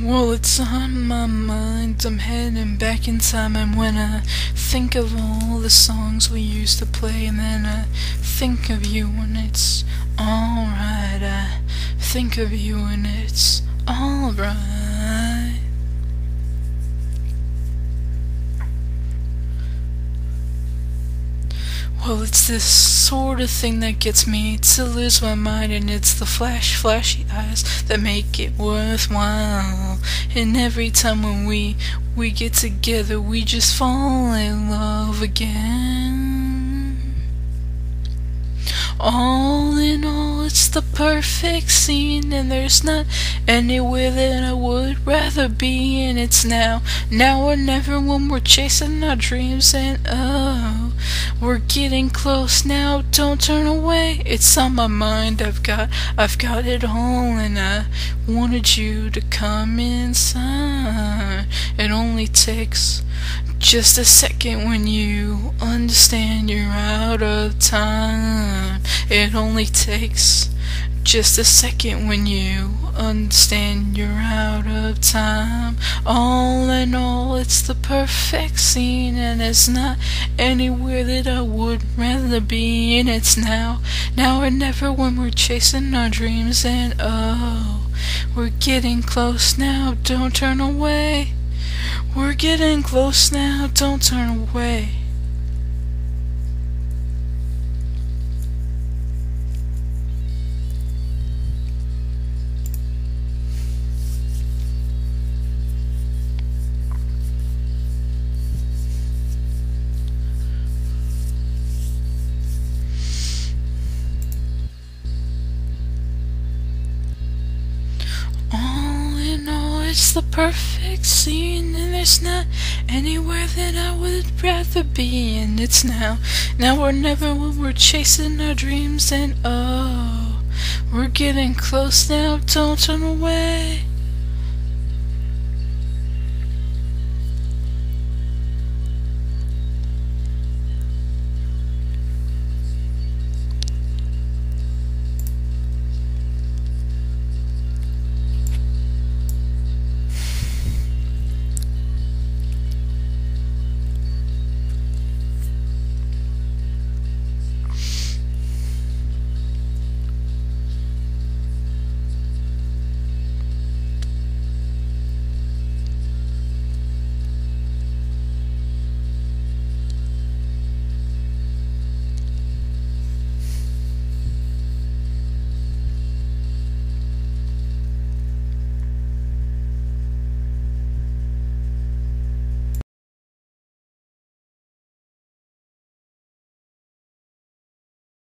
Well, it's on my mind, I'm heading back in time. And when I think of all the songs we used to play, and then I think of you and it's alright, I think of you and it's alright. Well, it's this sort of thing that gets me to lose my mind, and it's the flashy eyes that make it worthwhile. And every time when we get together, we just fall in love again. All in all, it's the perfect scene, and there's not anywhere that I would rather be. And it's now or never when we're chasing our dreams. And oh, we're getting close now, don't turn away. It's on my mind, I've got it all, and I wanted you to come inside. It only takes just a second when you understand you're out of time. It only takes just a second when you understand you're out of time. All in all, it's the perfect scene, and it's not anywhere that I would rather be. And it's now or never when we're chasing our dreams. And oh, we're getting close now, don't turn away. We're getting close now, don't turn away. It's the perfect scene, and there's not anywhere that I would rather be. And it's now or never when we're chasing our dreams. And oh, we're getting close now, don't turn away.